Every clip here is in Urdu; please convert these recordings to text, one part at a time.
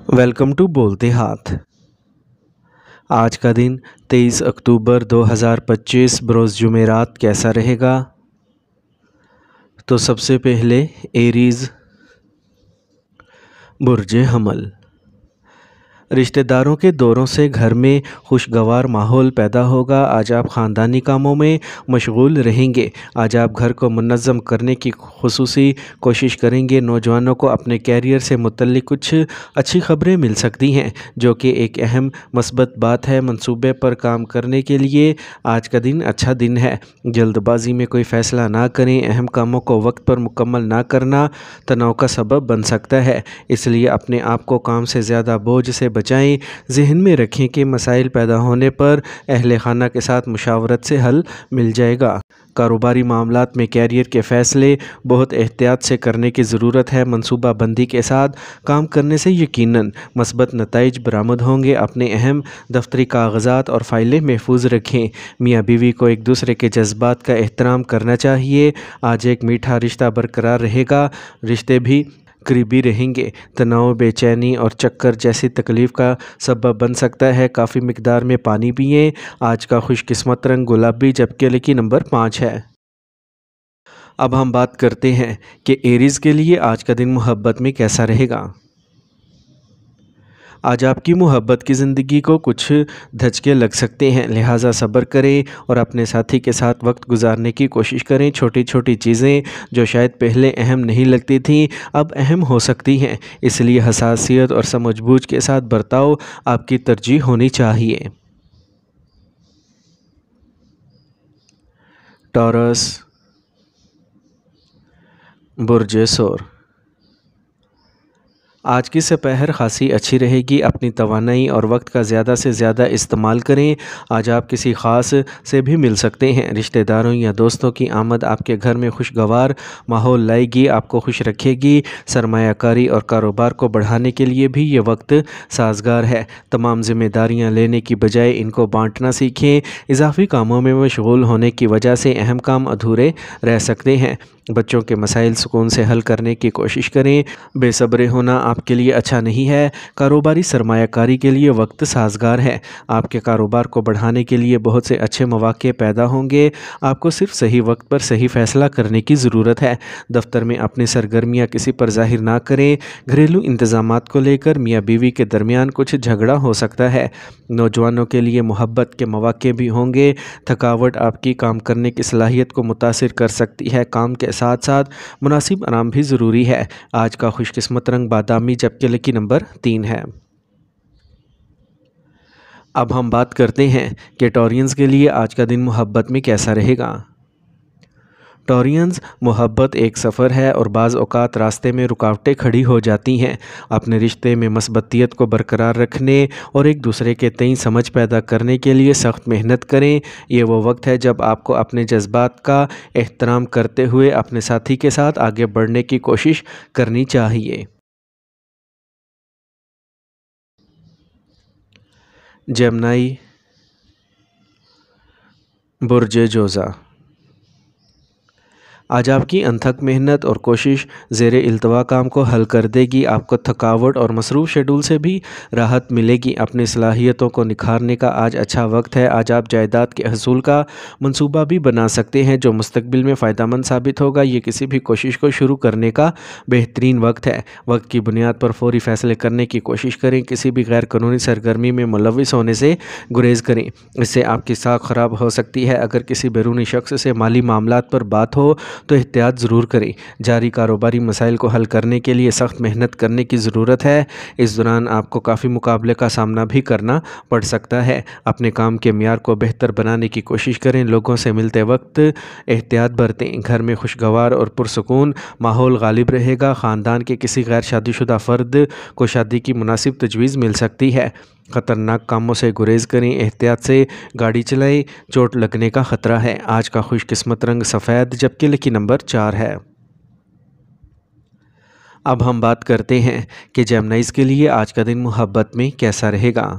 ویلکم ٹو بولتے ہاتھ۔ آج کا دن 23 اکتوبر 2025 بروز جمعرات کیسا رہے گا؟ تو سب سے پہلے ایریز برج حمل، رشتہ داروں کے دوروں سے گھر میں خوشگوار ماحول پیدا ہوگا۔ آج آپ خاندانی کاموں میں مشغول رہیں گے۔ آج آپ گھر کو منظم کرنے کی خصوصی کوشش کریں گے۔ نوجوانوں کو اپنے کیریئر سے متعلق کچھ اچھی خبریں مل سکتی ہیں، جو کہ ایک اہم مثبت بات ہے۔ منصوبے پر کام کرنے کے لیے آج کا دن اچھا دن ہے۔ جلد بازی میں کوئی فیصلہ نہ کریں۔ اہم کاموں کو وقت پر مکمل نہ کرنا تناؤ کا سبب بن سکتا ہے، اس لیے اپنے آپ کو کام سے زیادہ بوجھ سے بچائیں۔ ذہن میں رکھیں کہ مسائل پیدا ہونے پر اہل خانہ کے ساتھ مشاورت سے حل مل جائے گا۔ کاروباری معاملات میں کیریئر کے فیصلے بہت احتیاط سے کرنے کی ضرورت ہے۔ منصوبہ بندی کے ساتھ کام کرنے سے یقیناً مثبت نتائج برآمد ہوں گے۔ اپنے اہم دفتری کاغذات اور فائلیں محفوظ رکھیں۔ میاں بیوی کو ایک دوسرے کے جذبات کا احترام کرنا چاہیے۔ آج ایک میٹھا رشتہ برقرار رہے گا، رشتے بھی قریبی رہیں گے۔ تناؤ، بے چینی اور چکر جیسی تکلیف کا سبب بن سکتا ہے۔ کافی مقدار میں پانی پئیں۔ آج کا خوش قسمت رنگ گلابی جبکہ لکی نمبر 5 ہے۔ اب ہم بات کرتے ہیں کہ ایریز کے لیے آج کا دن محبت میں کیسا رہے گا۔ آج آپ کی محبت کی زندگی کو کچھ دھچکے لگ سکتے ہیں، لہٰذا صبر کریں اور اپنے ساتھی کے ساتھ وقت گزارنے کی کوشش کریں۔ چھوٹی چھوٹی چیزیں جو شاید پہلے اہم نہیں لگتی تھیں، اب اہم ہو سکتی ہیں، اس لیے حساسیت اور سمجھ بوجھ کے ساتھ برتاؤ آپ کی ترجیح ہونی چاہیے۔ ٹورس برج ثور، آج کی سپہر خاصی اچھی رہے گی۔ اپنی توانائی اور وقت کا زیادہ سے زیادہ استعمال کریں۔ آج آپ کسی خاص سے بھی مل سکتے ہیں۔ رشتہ داروں یا دوستوں کی آمد آپ کے گھر میں خوشگوار ماحول لائے گی، آپ کو خوش رکھے گی۔ سرمایہ کاری اور کاروبار کو بڑھانے کے لیے بھی یہ وقت سازگار ہے۔ تمام ذمہ داریاں لینے کی بجائے ان کو بانٹنا سیکھیں۔ اضافی کاموں میں مشغول ہونے کی وجہ سے اہم کام ادھورے رہ سکتے ہیں۔ بچوں کے مسائل سکون سے حل کرنے کی کوشش کریں۔ بے صبرے ہونا آپ کے لیے اچھا نہیں ہے۔ کاروباری سرمایہ کاری کے لیے وقت سازگار ہے۔ آپ کے کاروبار کو بڑھانے کے لیے بہت سے اچھے مواقع پیدا ہوں گے۔ آپ کو صرف صحیح وقت پر صحیح فیصلہ کرنے کی ضرورت ہے۔ دفتر میں اپنی سرگرمیاں کسی پر ظاہر نہ کریں۔ گھریلو انتظامات کو لے کر میاں بیوی کے درمیان کچھ جھگڑا ہو سکتا ہے۔ نوجوانوں کے لیے محبت کے مواقع بھی ہوں گے۔ تھکاوٹ آپ کی کام کرنے کی صلاحیت کو متاثر کر سکتی ہے۔ کام کے ساتھ ساتھ مناسب آرام بھی ضروری ہے۔ آج کا خوش قسمت رنگ بادامی جبکہ لکی نمبر 3 ہے۔ اب ہم بات کرتے ہیں کہ ٹورینز کے لیے آج کا دن محبت میں کیسا رہے گا۔ ٹورینز، محبت ایک سفر ہے اور بعض اوقات راستے میں رکاوٹیں کھڑی ہو جاتی ہیں۔ اپنے رشتے میں مثبتیت کو برقرار رکھنے اور ایک دوسرے کے تئیں سمجھ پیدا کرنے کے لیے سخت محنت کریں۔ یہ وہ وقت ہے جب آپ کو اپنے جذبات کا احترام کرتے ہوئے اپنے ساتھی کے ساتھ آگے بڑھنے کی کوشش کرنی چاہیے۔ جیمنائی برج جوزا، آج آپ کی انتھک محنت اور کوشش زیر التوا کام کو حل کر دے گی۔ آپ کو تھکاوٹ اور مصروف شیڈول سے بھی راحت ملے گی۔ اپنی صلاحیتوں کو نکھارنے کا آج اچھا وقت ہے۔ آج آپ جائیداد کے حصول کا منصوبہ بھی بنا سکتے ہیں، جو مستقبل میں فائدہ مند ثابت ہوگا۔ یہ کسی بھی کوشش کو شروع کرنے کا بہترین وقت ہے۔ وقت کی بنیاد پر فوری فیصلے کرنے کی کوشش کریں۔ کسی بھی غیر قانونی سرگرمی میں ملوث ہونے سے گریز کریں، اس سے آپ کی ساکھ خراب ہو سکتی ہے۔ اگر کسی بیرونی شخص سے مالی معاملات پر بات ہو تو احتیاط ضرور کریں۔ جاری کاروباری مسائل کو حل کرنے کے لیے سخت محنت کرنے کی ضرورت ہے۔ اس دوران آپ کو کافی مقابلے کا سامنا بھی کرنا پڑ سکتا ہے۔ اپنے کام کے معیار کو بہتر بنانے کی کوشش کریں۔ لوگوں سے ملتے وقت احتیاط برتیں۔ گھر میں خوشگوار اور پرسکون ماحول غالب رہے گا۔ خاندان کے کسی غیر شادی شدہ فرد کو شادی کی مناسب تجویز مل سکتی ہے۔ خطرناک کاموں سے گریز کریں۔ احتیاط سے گاڑی چلائیں، چوٹ لگنے کا خطرہ ہے۔ آج کا خوش قسمت رنگ سفید جبکہ لکی نمبر 4 ہے۔ اب ہم بات کرتے ہیں کہ جیمنائز کے لیے آج کا دن محبت میں کیسا رہے گا۔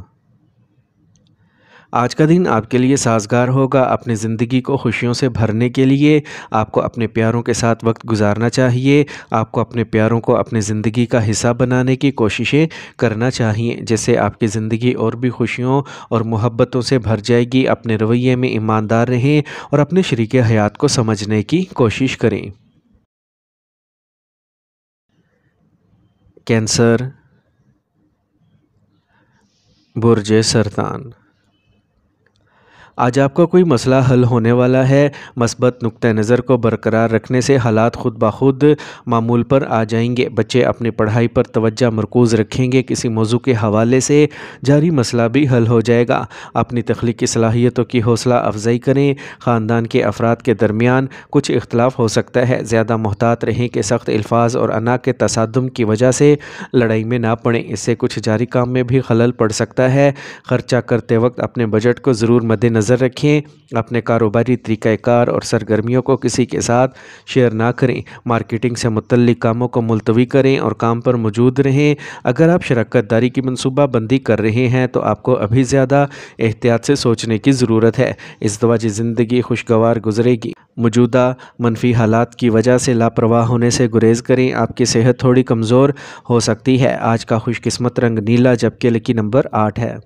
آج کا دن آپ کے لیے سازگار ہوگا۔ اپنی زندگی کو خوشیوں سے بھرنے کے لیے آپ کو اپنے پیاروں کے ساتھ وقت گزارنا چاہیے۔ آپ کو اپنے پیاروں کو اپنی زندگی کا حصہ بنانے کی کوششیں کرنا چاہیے، جس سے آپ کی زندگی اور بھی خوشیوں اور محبتوں سے بھر جائے گی۔ اپنے رویے میں ایماندار رہیں اور اپنے شریک حیات کو سمجھنے کی کوشش کریں۔ کینسر، برج سرطان۔ آج آپ کا کوئی مسئلہ حل ہونے والا ہے۔ مثبت نقطہ نظر کو برقرار رکھنے سے حالات خود بخود معمول پر آ جائیں گے۔ بچے اپنی پڑھائی پر توجہ مرکوز رکھیں گے۔ کسی موضوع کے حوالے سے جاری مسئلہ بھی حل ہو جائے گا۔ اپنی تخلیقی صلاحیتوں کی حوصلہ افزائی کریں۔ خاندان کے افراد کے درمیان کچھ اختلاف ہو سکتا ہے۔ زیادہ محتاط رہیں کہ سخت الفاظ اور انا کے تصادم کی وجہ سے لڑائی میں نہ پڑیں۔ اس سے کچھ جاری کام میں بھی خلل پڑ سکتا ہے۔ خرچہ کرتے وقت اپنے بجٹ کو ضرور مد نظر رکھیں۔ اپنے کاروباری طریقہ کار اور سرگرمیوں کو کسی کے ساتھ شیئر نہ کریں۔ مارکیٹنگ سے متعلق کاموں کو ملتوی کریں اور کام پر موجود رہیں۔ اگر آپ شراکت داری کی منصوبہ بندی کر رہے ہیں تو آپ کو ابھی زیادہ احتیاط سے سوچنے کی ضرورت ہے۔ ازدواجی زندگی خوشگوار گزرے گی۔ موجودہ منفی حالات کی وجہ سے لاپرواہ ہونے سے گریز کریں۔ آپ کی صحت تھوڑی کمزور ہو سکتی ہے۔ آج کا خوش قسمت رنگ نیلا جبکہ لکی نمبر 8 ہے۔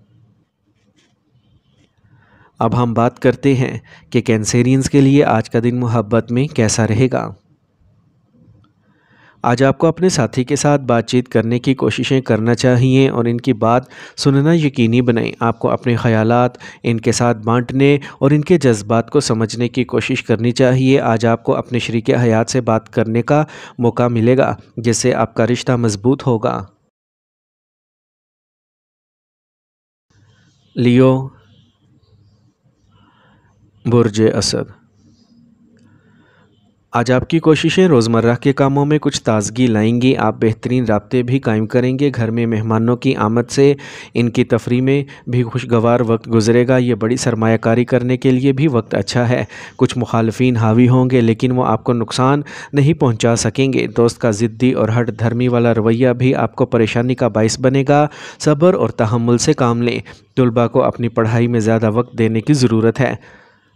اب ہم بات کرتے ہیں کہ کینسیرینز کے لیے آج کا دن محبت میں کیسا رہے گا۔ آج آپ کو اپنے ساتھی کے ساتھ بات چیت کرنے کی کوششیں کرنا چاہیے اور ان کی بات سننا یقینی بنائیں۔ آپ کو اپنے خیالات ان کے ساتھ بانٹنے اور ان کے جذبات کو سمجھنے کی کوشش کرنی چاہیے۔ آج آپ کو اپنے شریک حیات سے بات کرنے کا موقع ملے گا، جس سے آپ کا رشتہ مضبوط ہوگا۔ لیو، برج اسد۔ آج آپ کی کوششیں روزمرہ کے کاموں میں کچھ تازگی لائیں گی۔ آپ بہترین رابطے بھی قائم کریں گے۔ گھر میں مہمانوں کی آمد سے ان کی تفریح میں بھی خوشگوار وقت گزرے گا۔ یہ بڑی سرمایہ کاری کرنے کے لیے بھی وقت اچھا ہے۔ کچھ مخالفین حاوی ہوں گے لیکن وہ آپ کو نقصان نہیں پہنچا سکیں گے۔ دوست کا ضدی اور ہٹ دھرمی والا رویہ بھی آپ کو پریشانی کا باعث بنے گا۔ صبر اور تحمل سے کام لیں۔ طلباء کو اپنی پڑھائی میں زیادہ وقت دینے کی ضرورت ہے۔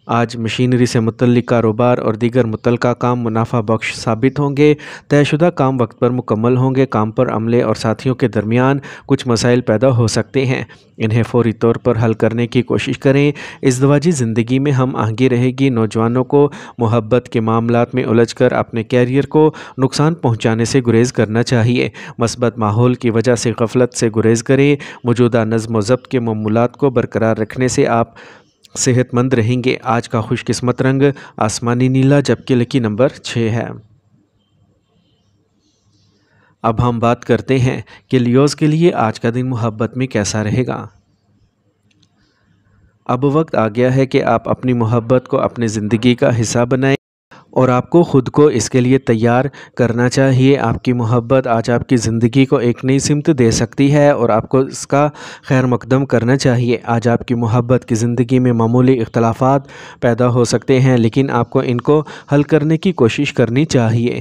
آج مشینری سے متعلق کاروبار اور دیگر متعلقہ کام منافع بخش ثابت ہوں گے۔ طے شدہ کام وقت پر مکمل ہوں گے۔ کام پر عملے اور ساتھیوں کے درمیان کچھ مسائل پیدا ہو سکتے ہیں، انہیں فوری طور پر حل کرنے کی کوشش کریں۔ ازدواجی زندگی میں ہم آہنگی رہے گی۔ نوجوانوں کو محبت کے معاملات میں الجھ کر اپنے کیریئر کو نقصان پہنچانے سے گریز کرنا چاہیے۔ مثبت ماحول کی وجہ سے غفلت سے گریز کریں۔ موجودہ نظم و ضبط کے معمولات کو برقرار رکھنے سے آپ صحت مند رہیں گے۔ آج کا خوش قسمت رنگ آسمانی نیلا جبکہ لکی نمبر 6 ہے۔ اب ہم بات کرتے ہیں کہ لیوز کے لیے آج کا دن محبت میں کیسا رہے گا۔ اب وقت آ گیا ہے کہ آپ اپنی محبت کو اپنی زندگی کا حصہ بنائیں اور آپ کو خود کو اس کے لیے تیار کرنا چاہیے۔ آپ کی محبت آج آپ کی زندگی کو ایک نئی سمت دے سکتی ہے اور آپ کو اس کا خیر مقدم کرنا چاہیے۔ آج آپ کی محبت کی زندگی میں معمولی اختلافات پیدا ہو سکتے ہیں لیکن آپ کو ان کو حل کرنے کی کوشش کرنی چاہیے۔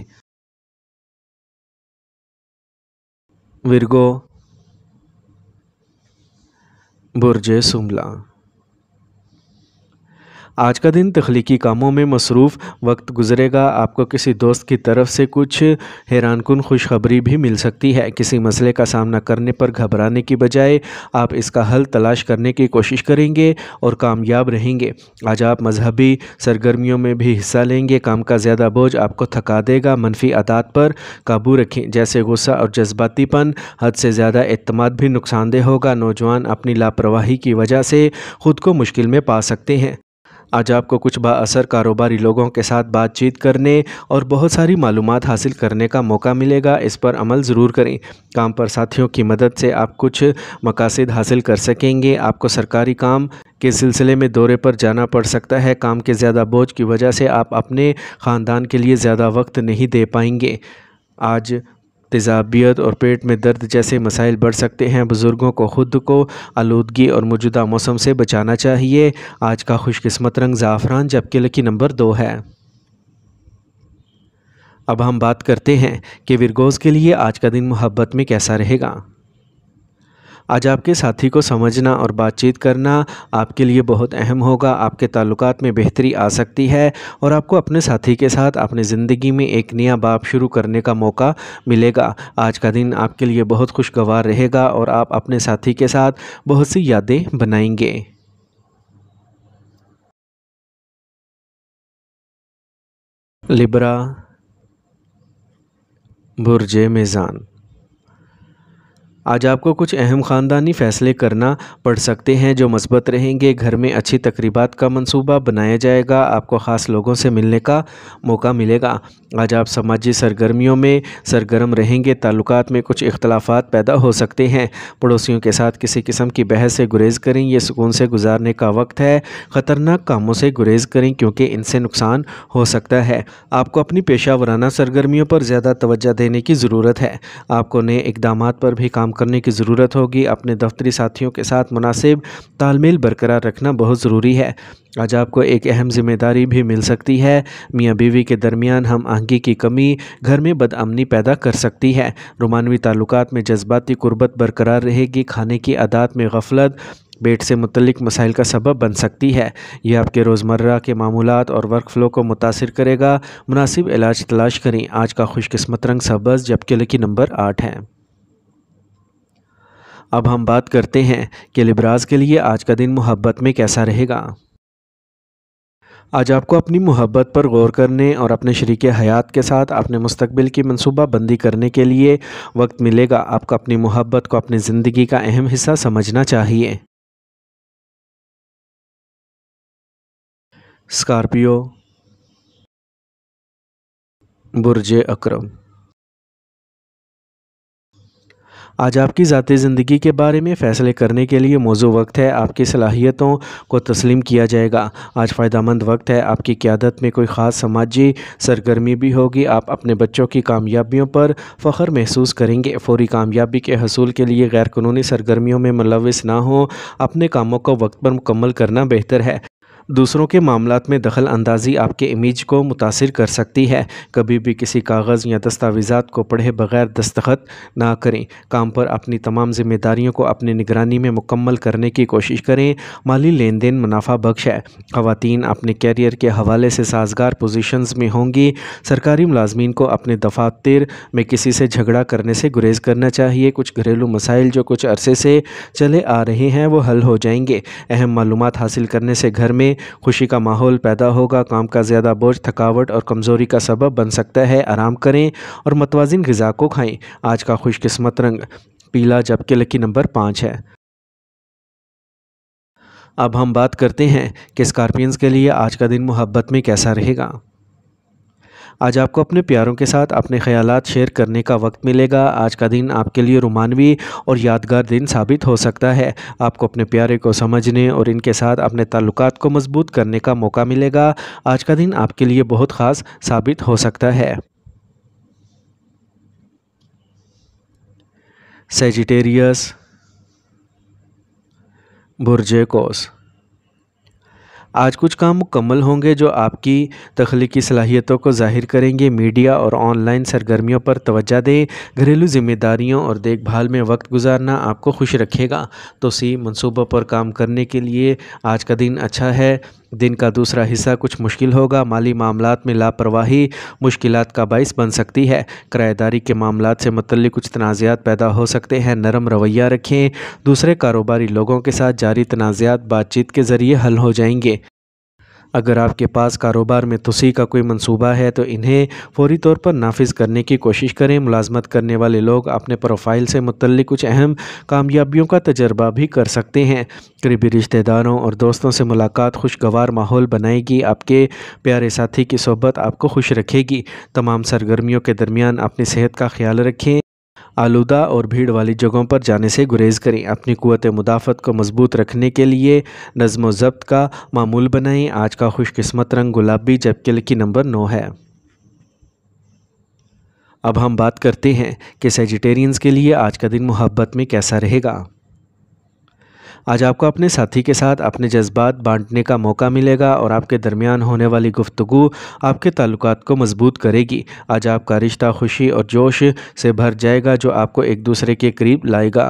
ورگو، برج سنبلا۔ آج کا دن تخلیقی کاموں میں مصروف وقت گزرے گا۔ آپ کو کسی دوست کی طرف سے کچھ حیران کن خوشخبری بھی مل سکتی ہے۔ کسی مسئلے کا سامنا کرنے پر گھبرانے کی بجائے آپ اس کا حل تلاش کرنے کی کوشش کریں گے اور کامیاب رہیں گے۔ آج آپ مذہبی سرگرمیوں میں بھی حصہ لیں گے۔ کام کا زیادہ بوجھ آپ کو تھکا دے گا۔ منفی عادات پر قابو رکھیں، جیسے غصہ اور جذباتی پن۔ حد سے زیادہ اعتماد بھی نقصان دہ ہوگا۔ نوجوان اپنی لاپرواہی کی وجہ سے خود کو مشکل میں پا سکتے ہیں۔ آج آپ کو کچھ بااثر کاروباری لوگوں کے ساتھ بات چیت کرنے اور بہت ساری معلومات حاصل کرنے کا موقع ملے گا، اس پر عمل ضرور کریں۔ کام پر ساتھیوں کی مدد سے آپ کچھ مقاصد حاصل کر سکیں گے۔ آپ کو سرکاری کام کے سلسلے میں دورے پر جانا پڑ سکتا ہے۔ کام کے زیادہ بوجھ کی وجہ سے آپ اپنے خاندان کے لیے زیادہ وقت نہیں دے پائیں گے۔ آج تیزابیت اور پیٹ میں درد جیسے مسائل بڑھ سکتے ہیں۔ بزرگوں کو خود کو آلودگی اور موجودہ موسم سے بچانا چاہیے۔ آج کا خوش قسمت رنگ زعفران جبکہ لکی نمبر 2 ہے۔ اب ہم بات کرتے ہیں کہ ورگوز کے لیے آج کا دن محبت میں کیسا رہے گا۔ آج آپ کے ساتھی کو سمجھنا اور بات چیت کرنا آپ کے لیے بہت اہم ہوگا۔ آپ کے تعلقات میں بہتری آ سکتی ہے اور آپ کو اپنے ساتھی کے ساتھ اپنی زندگی میں ایک نیا باب شروع کرنے کا موقع ملے گا۔ آج کا دن آپ کے لیے بہت خوشگوار رہے گا اور آپ اپنے ساتھی کے ساتھ بہت سی یادیں بنائیں گے۔ لبرا، برج میزان۔ آج آپ کو کچھ اہم خاندانی فیصلے کرنا پڑ سکتے ہیں جو مثبت رہیں گے۔ گھر میں اچھی تقریبات کا منصوبہ بنایا جائے گا۔ آپ کو خاص لوگوں سے ملنے کا موقع ملے گا۔ آج آپ سماجی سرگرمیوں میں سرگرم رہیں گے۔ تعلقات میں کچھ اختلافات پیدا ہو سکتے ہیں۔ پڑوسیوں کے ساتھ کسی قسم کی بحث سے گریز کریں۔ یہ سکون سے گزارنے کا وقت ہے۔ خطرناک کاموں سے گریز کریں کیونکہ ان سے نقصان ہو سکتا ہے۔ آپ کو اپنی پیشہ ورانہ سرگرمیوں پر زیادہ توجہ دینے کی ضرورت ہے۔ آپ کو نئے اقدامات پر بھی کام کرنے کی ضرورت ہوگی۔ اپنے دفتری ساتھیوں کے ساتھ مناسب تال میل برقرار رکھنا بہت ضروری ہے۔ آج آپ کو ایک اہم ذمہ داری بھی مل سکتی ہے۔ میاں بیوی کے درمیان ہم آہنگی کی کمی گھر میں بد امنی پیدا کر سکتی ہے۔ رومانوی تعلقات میں جذباتی قربت برقرار رہے گی۔ کھانے کی عادات میں غفلت پیٹ سے متعلق مسائل کا سبب بن سکتی ہے۔ یہ آپ کے روزمرہ کے معمولات اور ورک فلو کو متاثر کرے گا۔ مناسب علاج تلاش کریں۔ آج کا خوش قسمت رنگ سبز جبکہ لکی نمبر 8 ہے۔ اب ہم بات کرتے ہیں کہ لبراز کے لیے آج کا دن محبت میں کیسا رہے گا۔ آج آپ کو اپنی محبت پر غور کرنے اور اپنے شریک حیات کے ساتھ اپنے مستقبل کی منصوبہ بندی کرنے کے لیے وقت ملے گا۔ آپ کو اپنی محبت کو اپنی زندگی کا اہم حصہ سمجھنا چاہیے۔ اسکارپیو، برج عقرب۔ آج آپ کی ذاتی زندگی کے بارے میں فیصلے کرنے کے لیے موزوں وقت ہے۔ آپ کی صلاحیتوں کو تسلیم کیا جائے گا۔ آج فائدہ مند وقت ہے۔ آپ کی قیادت میں کوئی خاص سماجی سرگرمی بھی ہوگی۔ آپ اپنے بچوں کی کامیابیوں پر فخر محسوس کریں گے۔ فوری کامیابی کے حصول کے لیے غیر قانونی سرگرمیوں میں ملوث نہ ہوں۔ اپنے کاموں کو وقت پر مکمل کرنا بہتر ہے۔ دوسروں کے معاملات میں دخل اندازی آپ کے امیج کو متاثر کر سکتی ہے۔ کبھی بھی کسی کاغذ یا دستاویزات کو پڑھے بغیر دستخط نہ کریں۔ کام پر اپنی تمام ذمہ داریوں کو اپنی نگرانی میں مکمل کرنے کی کوشش کریں۔ مالی لین دین منافع بخش ہے۔ خواتین اپنے کیریئر کے حوالے سے سازگار پوزیشنز میں ہوں گی۔ سرکاری ملازمین کو اپنے دفاتر میں کسی سے جھگڑا کرنے سے گریز کرنا چاہیے۔ کچھ گھریلو مسائل جو کچھ عرصے سے چلے آ رہے ہیں وہ حل ہو جائیں گے۔ اہم معلومات حاصل کرنے سے گھر میں خوشی کا ماحول پیدا ہوگا۔ کام کا زیادہ بوجھ تھکاوٹ اور کمزوری کا سبب بن سکتا ہے۔ آرام کریں اور متوازن غذا کو کھائیں۔ آج کا خوش قسمت رنگ پیلا جبکہ لکی نمبر 5 ہے۔ اب ہم بات کرتے ہیں کہ اسکارپینز کے لیے آج کا دن محبت میں کیسا رہے گا۔ آج آپ کو اپنے پیاروں کے ساتھ اپنے خیالات شیئر کرنے کا وقت ملے گا۔ آج کا دن آپ کے لیے رومانوی اور یادگار دن ثابت ہو سکتا ہے۔ آپ کو اپنے پیارے کو سمجھنے اور ان کے ساتھ اپنے تعلقات کو مضبوط کرنے کا موقع ملے گا۔ آج کا دن آپ کے لیے بہت خاص ثابت ہو سکتا ہے۔ سیجیٹیریس، برج قوس۔ آج کچھ کام مکمل ہوں گے جو آپ کی تخلیقی صلاحیتوں کو ظاہر کریں گے۔ میڈیا اور آن لائن سرگرمیوں پر توجہ دیں۔ گھریلو ذمہ داریوں اور دیکھ بھال میں وقت گزارنا آپ کو خوش رکھے گا۔ توسیع منصوبوں پر کام کرنے کے لیے آج کا دن اچھا ہے۔ دن کا دوسرا حصہ کچھ مشکل ہوگا۔ مالی معاملات میں لاپرواہی مشکلات کا باعث بن سکتی ہے۔ کرایہ داری کے معاملات سے متعلق کچھ تنازعات پیدا ہو سکتے ہیں۔ نرم رویہ رکھیں۔ دوسرے کاروباری لوگوں کے ساتھ جاری تنازعات بات چیت کے ذریعے حل ہو جائیں گے۔ اگر آپ کے پاس کاروبار میں توسیع کا کوئی منصوبہ ہے تو انہیں فوری طور پر نافذ کرنے کی کوشش کریں۔ ملازمت کرنے والے لوگ اپنے پروفائل سے متعلق کچھ اہم کامیابیوں کا تجربہ بھی کر سکتے ہیں۔ قریبی رشتہ داروں اور دوستوں سے ملاقات خوشگوار ماحول بنائے گی۔ آپ کے پیارے ساتھی کی صحبت آپ کو خوش رکھے گی۔ تمام سرگرمیوں کے درمیان اپنی صحت کا خیال رکھیں۔ آلودہ اور بھیڑ والی جگہوں پر جانے سے گریز کریں۔ اپنی قوت مدافعت کو مضبوط رکھنے کے لیے نظم و ضبط کا معمول بنائیں۔ آج کا خوش قسمت رنگ گلابی جبکہ لکی نمبر 9 ہے۔ اب ہم بات کرتے ہیں کہ سیجیٹیرینز کے لیے آج کا دن محبت میں کیسا رہے گا۔ آج آپ کو اپنے ساتھی کے ساتھ اپنے جذبات بانٹنے کا موقع ملے گا اور آپ کے درمیان ہونے والی گفتگو آپ کے تعلقات کو مضبوط کرے گی۔ آج آپ کا رشتہ خوشی اور جوش سے بھر جائے گا جو آپ کو ایک دوسرے کے قریب لائے گا۔